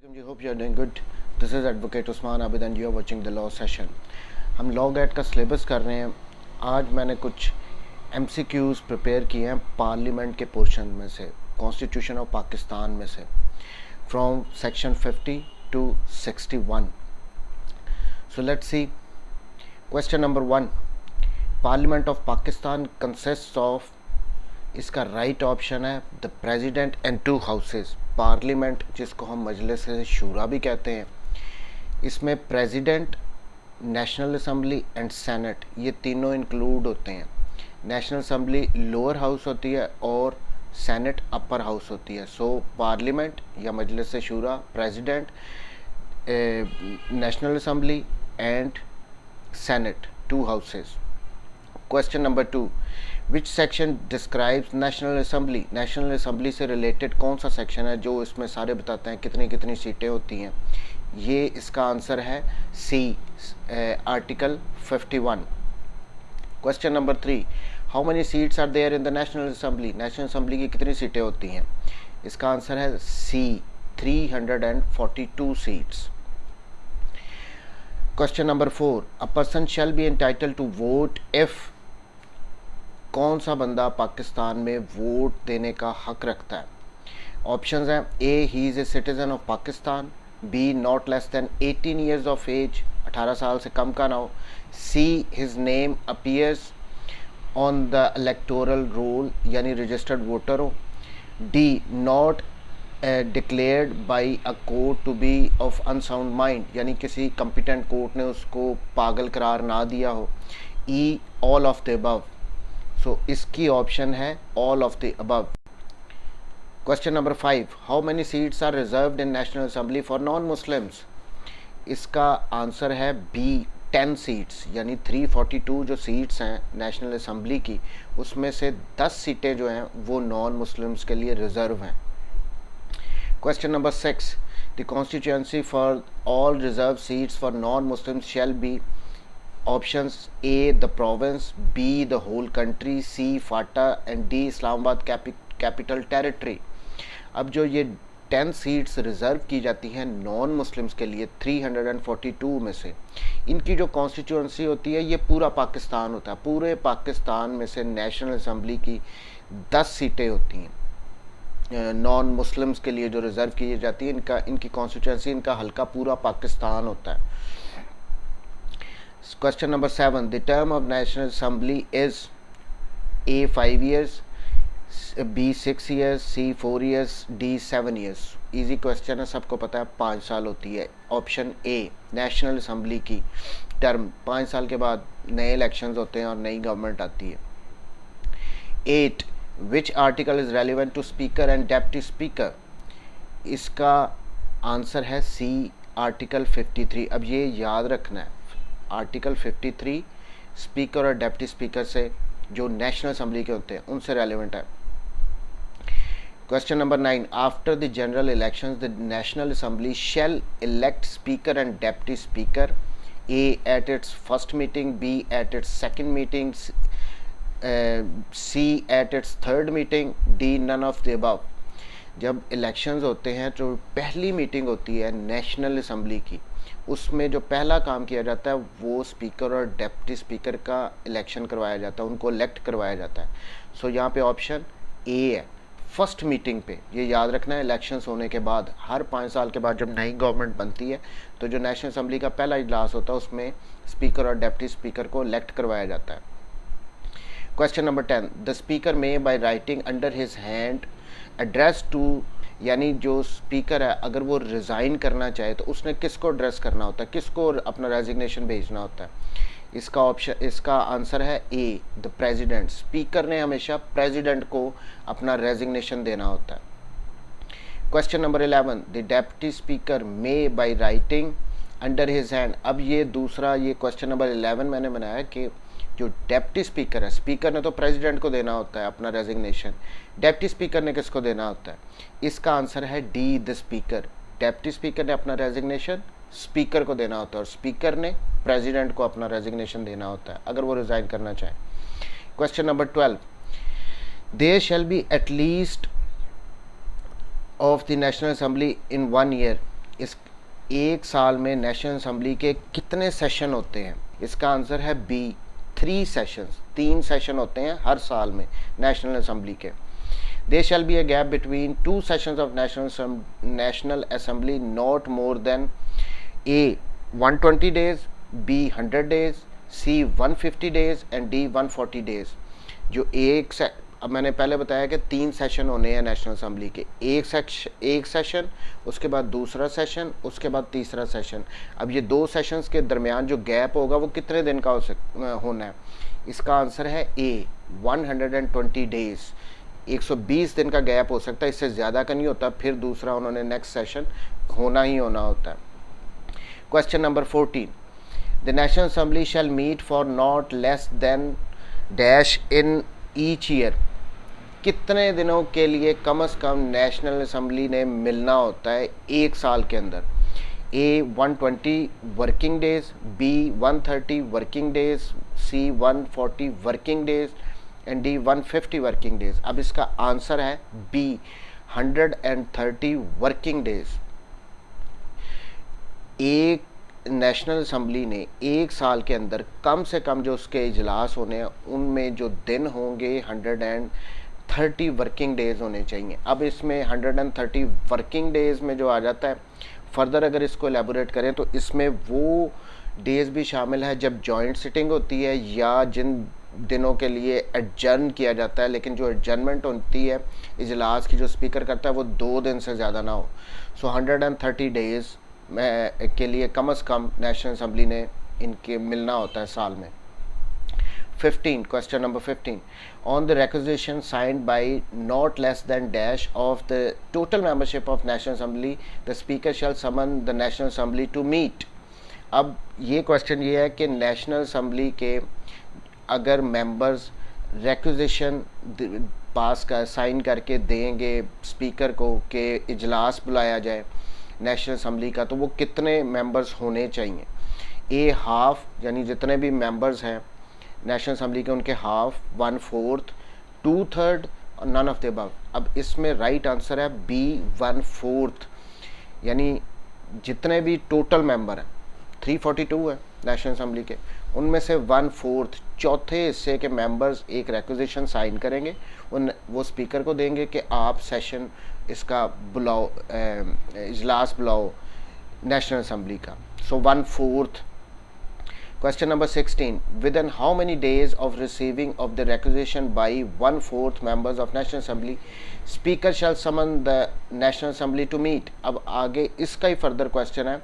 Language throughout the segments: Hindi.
Ji, hope you are doing good. This is advocate Usman Abid and you are watching the law session. हम लॉ गैट का सिलेबस कर रहे हैं। आज मैंने कुछ एमसीक्यूज़ प्रिपेयर किए हैं पार्लियामेंट के पोर्शन में से, कॉन्स्टिट्यूशन ऑफ पाकिस्तान में से, from section 50 to 61। So let's see. Question number 1, parliament of Pakistan consist of, इसका राइट ऑप्शन है the president and 2 houses. Parliament जिसको हम मजलिस शूरा भी कहते हैं, इसमें president, national assembly and senate ये तीनों इंक्लूड होते हैं। नेशनल असम्बली लोअर हाउस होती है और सेनेट अपर हाउस होती है। सो पार्लियामेंट या Majlis Shura, president, national assembly and senate, 2 houses. Question number 2, which section describes national assembly. National assembly से रिलेटेड कौन सा सेक्शन है जो इसमें सारे बताते हैं कितनी कितनी सीटें होती हैं। ये इसका आंसर है C, article 51। Question number 3, how many seats are there in the national assembly. National assembly की कितनी सीटें होती हैं। इसका आंसर है C, 342 seats. Question number 4, a person shall be entitled to vote if, कौन सा बंदा पाकिस्तान में वोट देने का हक रखता है। ऑप्शंस हैं A, he is a citizen of Pakistan, B, not less than 18 years of age, 18 साल से कम का ना हो, C, his name appears on the electoral roll यानी रजिस्टर्ड वोटर हो, D, not declared by a court to be of unsound mind यानी किसी कॉम्पिटेंट कोर्ट ने उसको पागल करार ना दिया हो, E, all of the above. So इसकी ऑप्शन है all of the above. Question number 5, how many seats are reserved in national assembly for non Muslims. इसका आंसर है बी, 10 सीट्स यानी 342 जो सीट्स हैं नेशनल असम्बली की, उसमें से 10 सीटें जो हैं वो नॉन मुस्लिम्स के लिए रिजर्व हैं। Question number 6, the constituency for all reserve seats for non Muslims shall be, options A, the province, B, the whole country, C, FATA and D, Islamabad capital territory. अब जो ये 10 सीट्स रिज़र्व की जाती हैं नॉन मुस्लिम्स के लिए 342 में से, इनकी जो कॉन्स्टिट्यूएंसी होती है ये पूरा पाकिस्तान होता है। पूरे पाकिस्तान में से नेशनल असम्बली की 10 सीटें होती हैं नॉन मुस्लिम्स के लिए जो रिज़र्व की जाती है। इनकी कॉन्स्टिट्यूएंसी, इनका हल्का पूरा पाकिस्तान होता है। Question number 7, the term of National Assembly is A, 5 years, B, 6 years, C, 4 years, D, 7 years। Easy question है, सबको पता है 5 साल होती है। ऑप्शन ए, नेशनल असम्बली की टर्म 5 साल के बाद नए इलेक्शंस होते हैं और नई गवर्नमेंट आती है। 8, which article is relevant to speaker and deputy speaker. इसका आंसर है सी, आर्टिकल 53। अब ये याद रखना है, आर्टिकल 53 स्पीकर और डेप्टी स्पीकर से जो नेशनल असम्बली के होते हैं उनसे रेलिवेंट है। Question number 9, after the general elections the national assembly shall elect speaker and deputy speaker, A at its first meeting, B at its second meeting, C at its third meeting, D, none of the above. जब इलेक्शंस होते हैं तो पहली मीटिंग होती है नेशनल असम्बली की, उसमें जो पहला काम किया जाता है वो स्पीकर और डेप्टी स्पीकर का इलेक्शन करवाया जाता है, उनको इलेक्ट करवाया जाता है। सो यहाँ पे ऑप्शन ए है, फर्स्ट मीटिंग पे। ये याद रखना है, इलेक्शंस होने के बाद हर 5 साल के बाद जब नई गवर्नमेंट बनती है तो जो नेशनल असम्बली का पहला इजलास होता है उसमें स्पीकर और डेप्टी स्पीकर को इलेक्ट करवाया जाता है। Question number 10, the speaker may by writing under his hand address to, यानी जो स्पीकर है अगर वो रिज़ाइन करना चाहे तो उसने किसको एड्रेस करना होता है, किसको अपना रेजिग्नेशन भेजना होता है। इसका आंसर है ए, द प्रेसिडेंट। स्पीकर ने हमेशा प्रेसिडेंट को अपना रेजिग्नेशन देना होता है। Question number 11, the deputy speaker may by writing under his hand. अब ये दूसरा, ये क्वेश्चन नंबर 11 मैंने बनाया कि जो डेप्टी स्पीकर है, स्पीकर ने तो प्रेसिडेंट को देना होता है अपना रेजिग्नेशन, डेप्टी स्पीकर ने किसको देना होता है। इसका आंसर है D, the speaker. Deputy speaker ने अपना रेजिग्नेशन स्पीकर को देना होता है और स्पीकर ने प्रेसिडेंट को अपना रेजिग्नेशन देना होता है अगर वो रिज़ाइन करना चाहे। Question number 12, there shall be at least of the national assembly in 1 year. इस एक साल में नेशनल असम्बली के कितने सेशन होते हैं? इसका आंसर है बी, 3 सेशंस, 3 सेशन होते हैं हर साल में नेशनल असम्बली के। There shall be a gap between 2 sessions of National Assembly not more than A 120 days, B 100 days, C 150 days and D 140 days। जो अब मैंने पहले बताया कि 3 सेशन होने हैं नेशनल असम्बली के, एक सेशन, उसके बाद दूसरा सेशन, उसके बाद तीसरा सेशन। अब ये 2 सेशंस के दरमियान जो गैप होगा वो कितने दिन का होना है? इसका आंसर है ए 120 डेज। 120 दिन का गैप हो सकता है, इससे ज़्यादा का नहीं होता। फिर दूसरा उन्होंने नेक्स्ट सेशन होना ही होना होता है। Question number 14, the national assembly shall meet for not less than dash in each year. कितने दिनों के लिए कम से कम नेशनल असम्बली ने मिलना होता है एक साल के अंदर? A 120 working days, B 130 working days, C 140 working days and D 150 working days. अब इसका आंसर है बी 130 वर्किंग डेज। एक नेशनल असम्बली ने एक साल के अंदर कम से कम जो उसके इजलास होने हैं उनमें जो दिन होंगे 130 वर्किंग डेज होने चाहिए। अब इसमें 130 वर्किंग डेज में जो आ जाता है, फर्दर अगर इसको एलेबोरेट करें तो इसमें वो डेज भी शामिल है जब जॉइंट सिटिंग होती है या जिन दिनों के लिए एडजर्न किया जाता है, लेकिन जो एडजर्नमेंट होती है इजलास की जो स्पीकर करता है वो 2 दिन से ज़्यादा ना हो। सो 130 डेज में के लिए कम से कम नेशनल असम्बली ने इनके मिलना होता है साल में। 15, question number 15, on the requisition signed by not less than dash of the total membership of national assembly the speaker shall summon the national assembly to meet. अब ये क्वेश्चन ये है कि नेशनल असम्बली के अगर मेंबर्स रिक्वेजिशन पास कर साइन करके देंगे स्पीकर को कि इजलास बुलाया जाए नेशनल असम्बली का, तो वो कितने मेंबर्स होने चाहिए? ए हाफ, यानी जितने भी मेंबर्स हैं नेशनल असम्बली के उनके हाफ, 1/4, 2/3 और नन ऑफ द अबव। अब इसमें राइट आंसर है बी 1/4, यानी जितने भी टोटल मेंबर हैं 342 है नेशनल असम्बली के, उनमें से 1/4 चौथे हिस्से के मेंबर्स एक रिक्वेजिशन साइन करेंगे, वो स्पीकर को देंगे कि आप सेशन इसका बुलाओ, इजलास बुलाओ नेशनल असम्बली का। So 1/4। Question number 16, within how many days of receiving of the requisition by 1/4 members of national assembly speaker shall summon the national assembly to meet. अब आगे इसका ही फर्दर क्वेश्चन है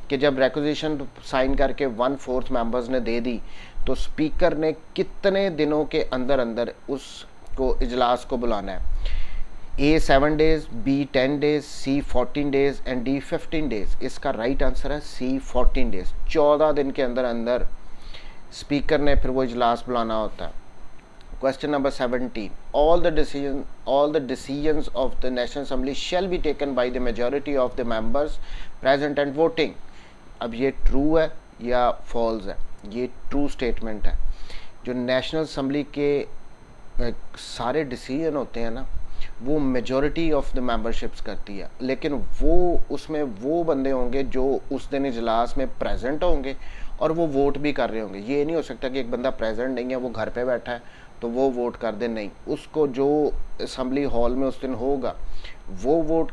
कि जब रिक्वेजिशन साइन करके 1/4 मेंबर्स ने दे दी तो स्पीकर ने कितने दिनों के अंदर अंदर उसको इजलास को बुलाना है? A 7 days, B 10 days, C 14 days and D 15 days. इसका राइट आंसर है सी 14 डेज। 14 दिन के अंदर अंदर स्पीकर ने फिर वो इजलास बुलाना होता है। Question number 17, all the decisions of the National Assembly shall be taken by the majority of the members present and voting। अब ये ट्रू है या फॉल्स है? ये ट्रू स्टेटमेंट है। जो नेशनल असम्बली के सारे डिसीजन होते हैं ना, वो मेजॉरिटी ऑफ द मेंबरशिप्स करती है, लेकिन वो उसमें वो बंदे होंगे जो उस दिन इजलास में प्रेजेंट होंगे और वो वोट भी कर रहे होंगे। ये नहीं हो सकता कि एक बंदा प्रेजेंट नहीं है, वो घर पे बैठा है तो वो वोट कर दे, नहीं। उसको जो असम्बली हॉल में उस दिन होगा वो वोट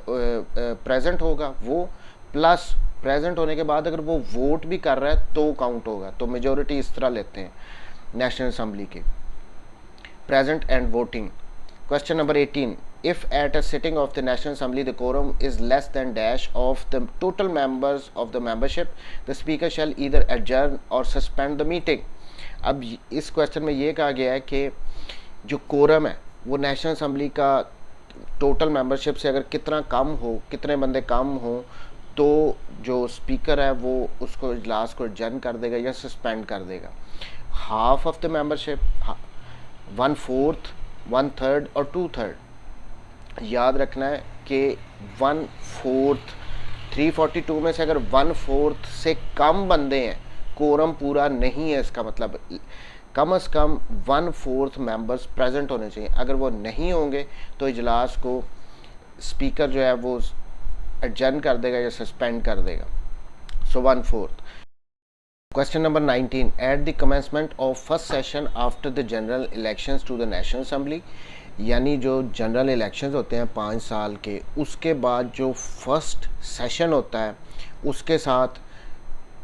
प्रेजेंट होगा, वो प्लस प्रेजेंट होने के बाद अगर वो वोट भी कर रहा है तो काउंट होगा। तो मेजॉरिटी इस तरह लेते हैं नेशनल असम्बली के, present and voting. Question number 18, if at a sitting of the National Assembly the quorum is less than dash of the total members of the membership, the speaker shall either adjourn or suspend the meeting। अब इस क्वेश्चन में ये कहा गया है कि जो कोरम है वो नेशनल असम्बली का टोटल मेंबरशिप से अगर कितना कम हो, कितने बंदे कम हो, तो जो स्पीकर है वो उसको इजलास को एडजर्न कर देगा या सस्पेंड कर देगा। हाफ ऑफ द मेंबरशिप, 1/4, 1/3 और 2/3। याद रखना है कि 1/4 342 में से अगर 1/4 से कम बंदे हैं, कोरम पूरा नहीं है, इसका मतलब कम से कम 1/4 मेंबर्स प्रेजेंट होने चाहिए। अगर वो नहीं होंगे तो इजलास को स्पीकर जो है वो एडजर्न कर देगा या सस्पेंड कर देगा। So 1/4। Question number 19, at the commencement of first session after the general elections to the national assembly, यानी जो जनरल इलेक्शंस होते हैं 5 साल के, उसके बाद जो फर्स्ट सेशन होता है उसके साथ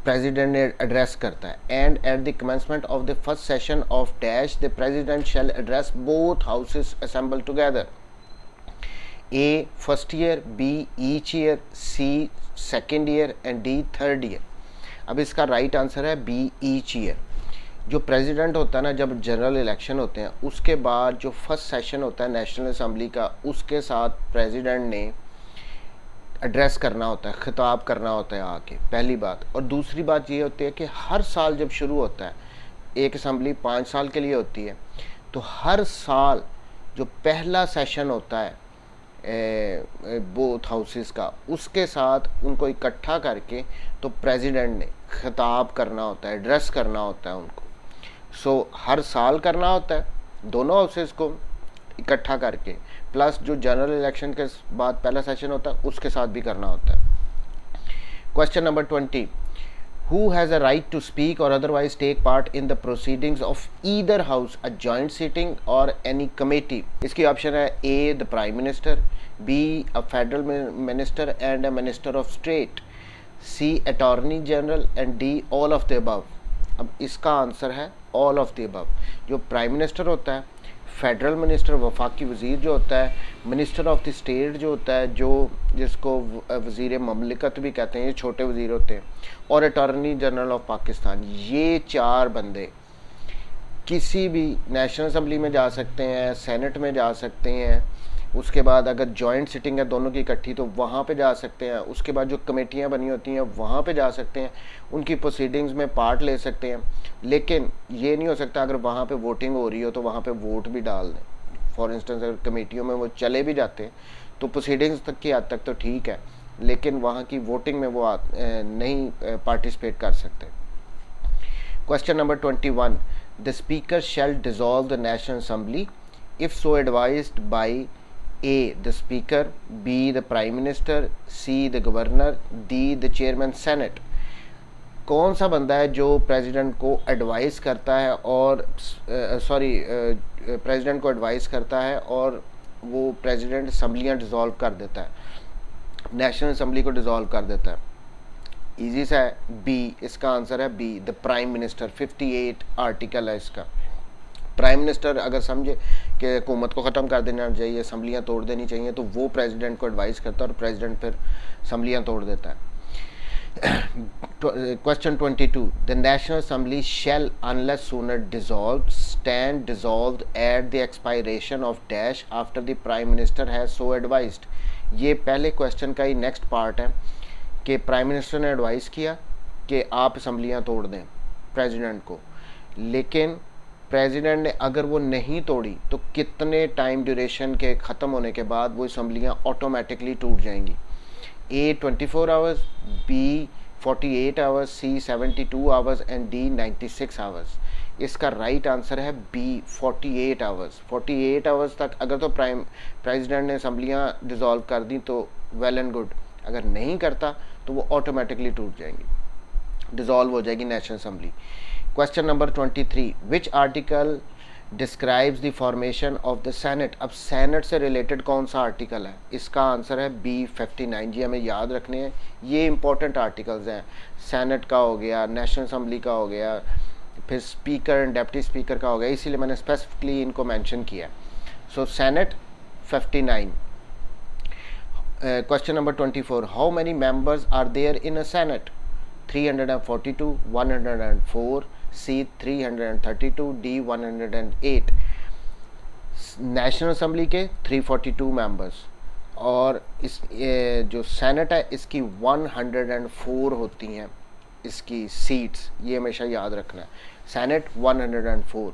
प्रेसिडेंट ने एड्रेस करता है। And at the commencement of the first session of dash the president shall address both houses assemble together. A first year, B each year, C second year and D third year. अब इसका राइट आंसर है बी ईच ईयर। जो प्रेसिडेंट होता है ना, जब जनरल इलेक्शन होते हैं उसके बाद जो फर्स्ट सेशन होता है नेशनल असेंबली का, उसके साथ प्रेसिडेंट ने एड्रेस करना होता है, खिताब करना होता है आके, पहली बात। और दूसरी बात ये होती है कि हर साल जब शुरू होता है, एक असेंबली 5 साल के लिए होती है, तो हर साल जो पहला सेशन होता है बोथ हाउसेस का, उसके साथ उनको इकट्ठा करके तो प्रेसिडेंट ने खिताब करना होता है, एड्रेस करना होता है उनको। सो हर साल करना होता है दोनों हाउसेस को इकट्ठा करके, प्लस जो जनरल इलेक्शन के बाद पहला सेशन होता है उसके साथ भी करना होता है। Question number 20, who has a right to speak or otherwise take part in the proceedings of either house, a joint sitting or any committee? इसकी ऑप्शन है A the prime minister, B a federal minister and a minister of state, C attorney general and D all of the above। अब इसका आंसर है all of the above। जो प्राइम मिनिस्टर होता है, फेडरल मिनिस्टर वफाकी वज़ीर जो होता है, मिनिस्टर ऑफ द स्टेट जो होता है, जो जिसको वज़ीर ममलिकत भी कहते हैं, ये छोटे वज़ीर होते हैं, और अटॉर्नी जनरल ऑफ पाकिस्तान, ये 4 बंदे किसी भी नेशनल असेंबली में जा सकते हैं, सेनेट में जा सकते हैं, उसके बाद अगर जॉइंट सिटिंग है दोनों की इकट्ठी तो वहाँ पे जा सकते हैं, उसके बाद जो कमेटियाँ बनी होती हैं वहाँ पे जा सकते हैं, उनकी प्रोसीडिंग्स में पार्ट ले सकते हैं। लेकिन ये नहीं हो सकता अगर वहाँ पे वोटिंग हो रही हो तो वहाँ पे वोट भी डाल दें। फॉर इंस्टेंस अगर कमेटियों में वो चले भी जाते हैं तो प्रोसीडिंग्स तक की हद तक तो ठीक है, लेकिन वहाँ की वोटिंग में वो नहीं पार्टिसिपेट कर सकते। Question number 21, the speaker shall dissolve the national assembly if so advised by A the speaker, B the prime minister, C the governor, D the chairman senate। कौन सा बंदा है जो प्रेसिडेंट को एडवाइस करता है और प्रेसिडेंट को एडवाइस करता है और वो प्रेसिडेंट असम्बलियाँ डिज़ोल्व कर देता है, नेशनल असम्बली को डिज़ोल्व कर देता है। इजी सा है, B इसका आंसर है B the prime minister. 58 article है इसका। प्राइम मिनिस्टर अगर समझे कि हुकूमत को ख़त्म कर देना चाहिए, असम्बलियाँ तोड़ देनी चाहिए, तो वो प्रेसिडेंट को एडवाइस करता है और प्रेसिडेंट फिर असम्बलियाँ तोड़ देता है। Question 22, the national assembly shall unless sooner dissolve stand dissolved at the expiration of dash after the prime minister has so advised. ये पहले क्वेश्चन का ही नेक्स्ट पार्ट है कि प्राइम मिनिस्टर ने एडवाइस किया कि आप असम्बलियाँ तोड़ दें प्रेसिडेंट को, लेकिन प्रेसिडेंट ने अगर वो नहीं तोड़ी तो कितने टाइम ड्यूरेशन के ख़त्म होने के बाद वो असम्बलियाँ ऑटोमेटिकली टूट जाएंगी। A 24 hours, B 48 hours, C 72 hours and D 96 hours. इसका राइट आंसर है B 48 आवर्स। 48 आवर्स तक अगर तो प्रेसिडेंट ने असम्बलियाँ डिज़ोल्व कर दी तो वेल एंड गुड, अगर नहीं करता तो वो ऑटोमेटिकली टूट जाएंगी, डिज़ोल्व हो जाएगी national assembly. Question number 23, which article describes the formation of the senate. अब सेनेट से रिलेटेड कौन सा आर्टिकल है? इसका आंसर है B 59। जी हमें याद रखने हैं, ये इंपॉर्टेंट आर्टिकल्स हैं। सेनेट का हो गया, नेशनल असम्बली का हो गया, फिर स्पीकर एंड डेप्टी स्पीकर का हो गया, इसीलिए मैंने स्पेसिफिकली इनको मेंशन किया। So senate 59। Question number 24, how many members are there in a senate? 342, 104, C 332, D 108। National assembly के 342 मेंबर्स और इस जो सेनेट है इसकी 104 होती हैं इसकी सीट्स, ये हमेशा याद रखना है। Senate 104।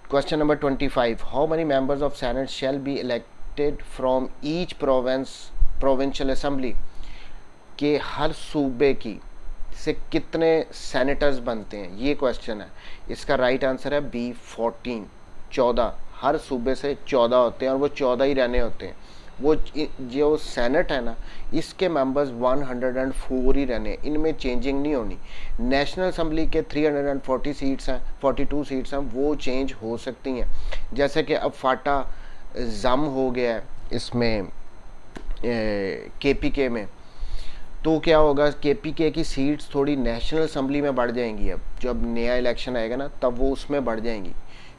Question number 25, how many members of senate shall be elected from each provincial assembly? के हर सूबे की से कितने सेनेटर्स बनते हैं, ये क्वेश्चन है। इसका राइट आंसर है B 14, 14। हर सूबे से 14 होते हैं और वो 14 ही रहने होते हैं। वो जो सेनेट है ना, इसके मेंबर्स 104 ही रहने, इनमें चेंजिंग नहीं होनी। नेशनल असम्बली के 340 सीट्स हैं, 42 सीट्स हैं, वो चेंज हो सकती हैं। जैसे कि अब फाटा जम हो गया है इसमें KPK में, तो क्या होगा, KPK की सीट्स थोड़ी नेशनल असम्बली में बढ़ जाएंगी। अब जब नया इलेक्शन आएगा ना, तब वो उसमें बढ़ जाएंगी,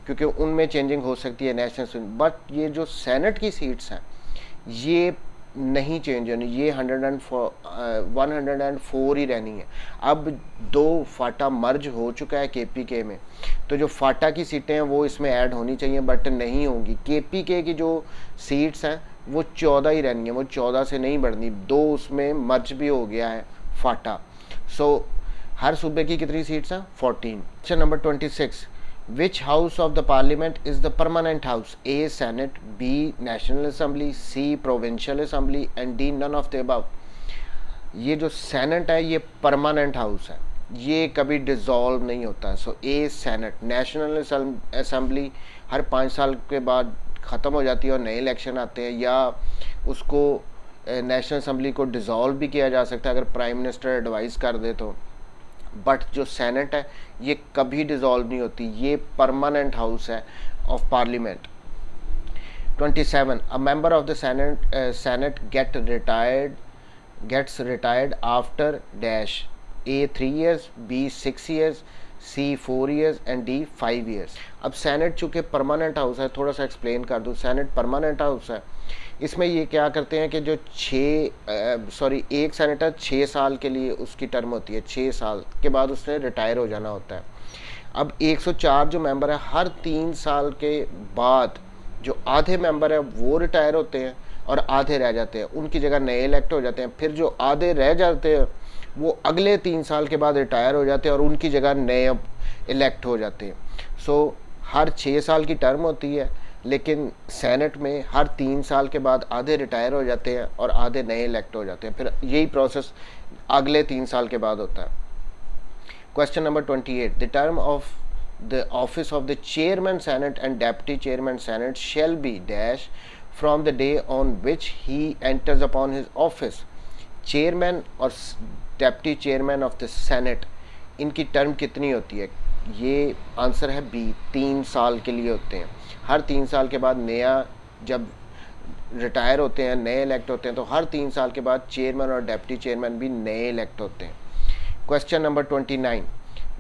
क्योंकि उनमें चेंजिंग हो सकती है नेशनल। बट ये जो सेनेट की सीट्स हैं ये नहीं चेंज होनी, ये 104 ही रहनी है। अब 2 फाटा मर्ज हो चुका है KPK में, तो जो फाटा की सीटें हैं वो इसमें ऐड होनी चाहिए, बट नहीं होंगी। KPK की जो सीट्स हैं वो 14 ही रहनी है, वो 14 से नहीं बढ़नी। 2 उसमें मर्ज भी हो गया है फाटा। सो हर सूबे की कितनी सीट्स हैं? 14। Question number 26, Which house of the parliament is the permanent house? A. Senate, B. National Assembly, C. Provincial Assembly and D. None of the above. ये जो सेनेट है ये परमानेंट हाउस है, ये कभी डिसॉल्व नहीं होता है। सो ए सेनेट। नेशनल असेंबली हर 5 साल के बाद ख़त्म हो जाती है और नए इलेक्शन आते हैं, या उसको नेशनल असेंबली को डिसॉल्व भी किया जा सकता है अगर प्राइम मिनिस्टर एडवाइस कर दे तो। बट जो सेनेट है ये कभी डिसॉल्व नहीं होती, ये परमानेंट हाउस है of parliament. 27, a member of the senate gets retired after dash, A 3 years, B 6 years, C 4 years and D 5 years. अब सेनेट चूँकि परमानेंट हाउस है, थोड़ा सा एक्सप्लेन कर दूँ। सेनेट परमानेंट हाउस है, इसमें ये क्या करते हैं कि जो एक सेनेटर 6 साल के लिए उसकी टर्म होती है, 6 साल के बाद उसने रिटायर हो जाना होता है। अब 104 जो मेंबर है, हर 3 साल के बाद जो आधे मेंबर है वो रिटायर होते हैं और आधे रह जाते हैं, उनकी जगह नए इलेक्ट हो जाते हैं। फिर जो आधे रह जाते हैं वो अगले 3 साल के बाद रिटायर हो जाते हैं और उनकी जगह नए इलेक्ट हो जाते हैं। सो हर 6 साल की टर्म होती है, लेकिन सेनेट में हर 3 साल के बाद आधे रिटायर हो जाते हैं और आधे नए इलेक्ट हो जाते हैं। फिर यही प्रोसेस अगले 3 साल के बाद होता है। Question number 28, the term of the office of the chairman senate and deputy chairman senate shall be dash from the day on which he enters upon his office. Chairman और deputy chairman of the senate, इनकी टर्म कितनी होती है? ये आंसर है बी, 3 साल के लिए होते हैं। हर 3 साल के बाद नया जब रिटायर होते हैं, नए इलेक्ट होते हैं, तो हर 3 साल के बाद चेयरमैन और डेप्टी चेयरमैन भी नए इलेक्ट होते हैं। Question number 29,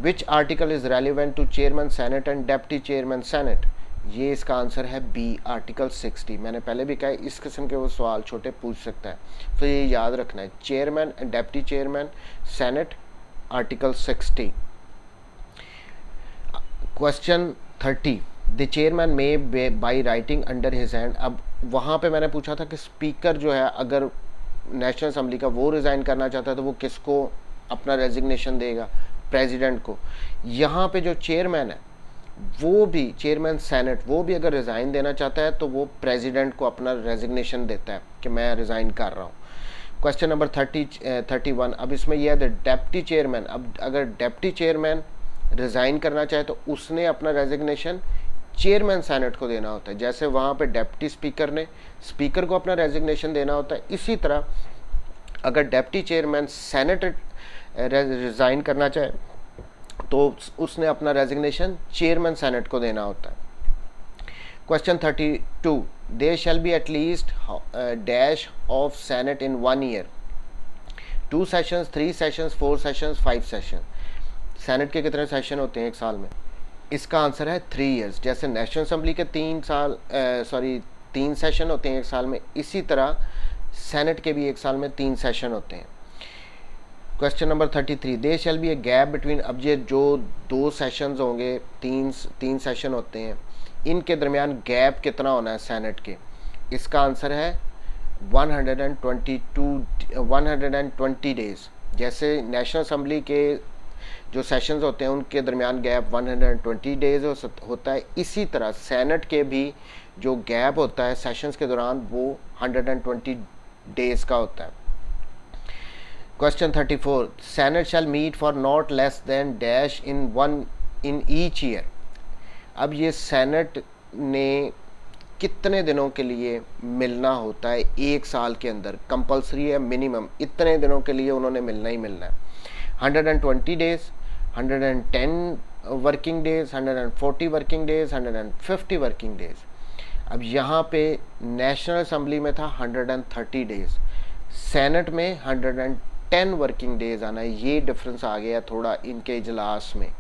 which article is relevant to chairman senate and deputy chairman senate? ये इसका आंसर है बी, आर्टिकल 60। मैंने पहले भी कहा इस किस्म के वो सवाल छोटे पूछ सकता है, तो ये याद रखना है, chairman and deputy chairman senate, article 60। Question 30, the chairman may by writing under his hand. अब वहाँ पे मैंने पूछा था कि स्पीकर जो है अगर नेशनल असम्बली का वो रिज़ाइन करना चाहता है तो वो किसको अपना रेजिग्नेशन देगा? प्रेसिडेंट को। यहाँ पे जो चेयरमैन है वो भी, चेयरमैन सेनेट, वो भी अगर रिज़ाइन देना चाहता है तो वो प्रेसिडेंट को अपना रेजिग्नेशन देता है कि मैं रिज़ाइन कर रहा हूँ। क्वेश्चन नंबर 31, अब इसमें यह है डेप्टी चेयरमैन। अब अगर डेप्टी चेयरमैन रिज़ाइन करना चाहे तो उसने अपना रेजिग्नेशन चेयरमैन सेनेट को देना होता है। जैसे वहाँ पे डेप्टी स्पीकर ने स्पीकर को अपना रेजिग्नेशन देना होता है, इसी तरह अगर डेप्टी चेयरमैन सेनेट रिज़ाइन करना चाहे तो उसने अपना रेजिग्नेशन चेयरमैन सेनेट को देना होता है। Question 32, there shall be at least dash of senate in 1 year, 2 sessions, 3 sessions, 4 sessions, 5 session. Senate के कितने सेशन होते हैं एक साल में? इसका आंसर है 3 ईयर्स। जैसे नेशनल असम्बली के 3 सेशन होते हैं एक साल में, इसी तरह सेनेट के भी एक साल में 3 सेशन होते हैं। Question number 33, there shall be a gap between. अब ये जो 2 सेशंस होंगे, 3 सेशन होते हैं, इनके दरमियान गैप कितना होना है सेनेट के? इसका आंसर है 120 डेज। जैसे नेशनल असम्बली के जो सेशंस होते हैं उनके दरमियान गैप 120 डेज होता है, इसी तरह सेनेट के भी जो गैप होता है सेशंस के दौरान वो 120 डेज का होता है। Question 34, senate shall meet for not less than dash in each year. अब ये सेनेट ने कितने दिनों के लिए मिलना होता है एक साल के अंदर, कंपलसरी है, मिनिमम इतने दिनों के लिए उन्होंने मिलना ही मिलना है। 120 days, 110 working days, 140 working days, 150 working days. अब यहाँ पे नेशनल असेंबली में था 130 डेज, सेनेट में 110 वर्किंग डेज आना है। ये डिफरेंस आ गया थोड़ा इनके इजलास में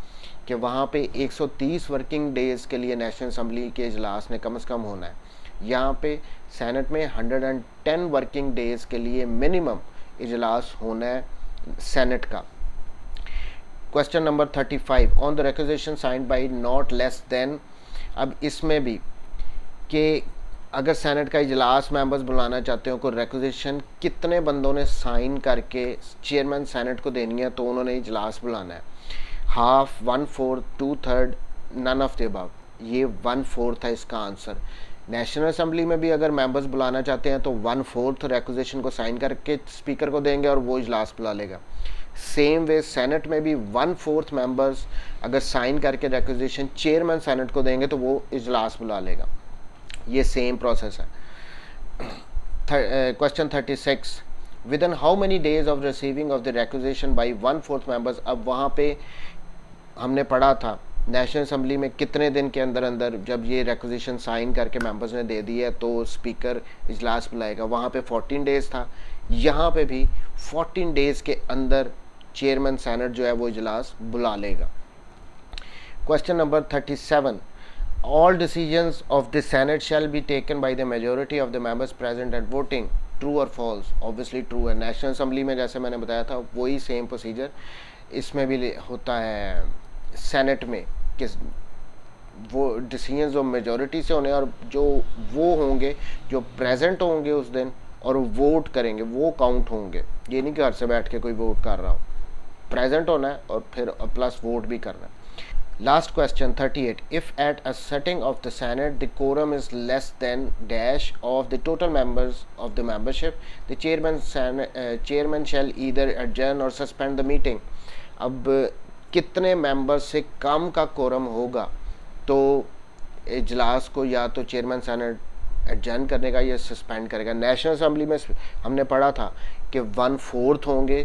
कि वहाँ पे 130 वर्किंग डेज़ के लिए नेशनल असेंबली के इजलास ने कम से कम होना है, यहाँ पे सेनेट में 110 वर्किंग डेज़ के लिए मिनिमम इजलास होना है सेनेट का। Question number 35, on the requisition signed by not less then. अब इसमें भी कि अगर सेनेट का इजलास मेंबर्स बुलाना चाहते हो, कोई रिक्वेजिशन कितने बंदों ने साइन करके चेयरमैन सेनेट को देनी है तो उन्होंने इजलास बुलाना है। Half, 1/4, 2/3, none of the above. ये 1/4 है इसका आंसर। नेशनल असेंबली में भी अगर मेंबर्स बुलाना चाहते हैं तो 1/4 रिक्वेजिशन को साइन करके स्पीकर को देंगे और वो इजलास बुला लेगा। सेम वे सेनेट में भी 1/4 मेंबर्स अगर साइन करके रिक्वेजिशन चेयरमैन सेनेट को देंगे तो वो इजलास बुला लेगा। ये सेम प्रोसेस है। Question 36, with in how many days of receiving of the requisition by 1/4 members. अब वहाँ पे हमने पढ़ा था नेशनल असेंबली में कितने दिन के अंदर अंदर जब ये रिक्वेजिशन साइन करके मेंबर्स ने दे दी है तो स्पीकर इजलास बुलाएगा। वहाँ पे 14 डेज़ था, यहाँ पे भी 14 डेज़ के अंदर चेयरमैन सेनेट जो है वो इजलास बुला लेगा। Question number 37, all decisions of the Senate shall be taken by the majority of the members present and voting। True और फॉल्स? ऑब्वियसली ट्रू है। नेशनल असेंबली में जैसे मैंने बताया था वही सेम प्रोसीजर इसमें भी होता है सेनेट में, कि वो डिसीजन जो मेजॉरिटी से होने और जो वो होंगे जो प्रेजेंट होंगे उस दिन और वोट करेंगे वो काउंट होंगे। ये नहीं कि घर से बैठ के कोई वोट कर रहा हो, प्रेजेंट होना है और फिर प्लस वोट भी करना है। Last question 38, if at a sitting of the Senate the quorum is less than dash of the total members of the membership, the chairman shall either adjourn or suspend the meeting। अब कितने मेंबर्स से कम का कोरम होगा तो इजलास को या तो चेयरमैन सेनेट एडजर्न करेगा या सस्पेंड करेगा। नेशनल असेंबली में हमने पढ़ा था कि 1/4 होंगे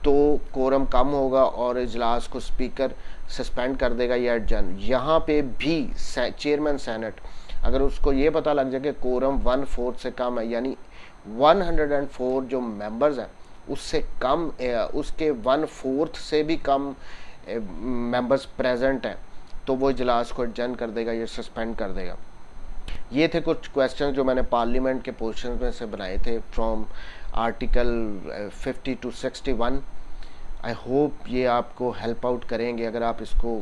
तो कोरम कम होगा और इजलास को स्पीकर सस्पेंड कर देगा या एडजर्न। यहाँ पे भी चेयरमैन सेनेट अगर उसको ये पता लग जाए कि कोरम 1/4 से कम है, यानी 104 जो मेंबर्स हैं उससे कम, उसके 1/4 से भी कम मेंबर्स प्रेजेंट हैं, तो वो इजलास को एडजर्न कर देगा या सस्पेंड कर देगा। ये थे कुछ क्वेश्चन जो मैंने पार्लियामेंट के पोर्शन में से बनाए थे from article 50 to 61। I hope ये आपको हेल्प आउट करेंगे अगर आप इसको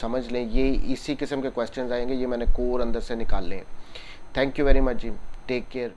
समझ लें। ये इसी किस्म के क्वेश्चन आएंगे, ये मैंने कोर अंदर से निकाल लें। थैंक यू वेरी मच जी, टेक केयर।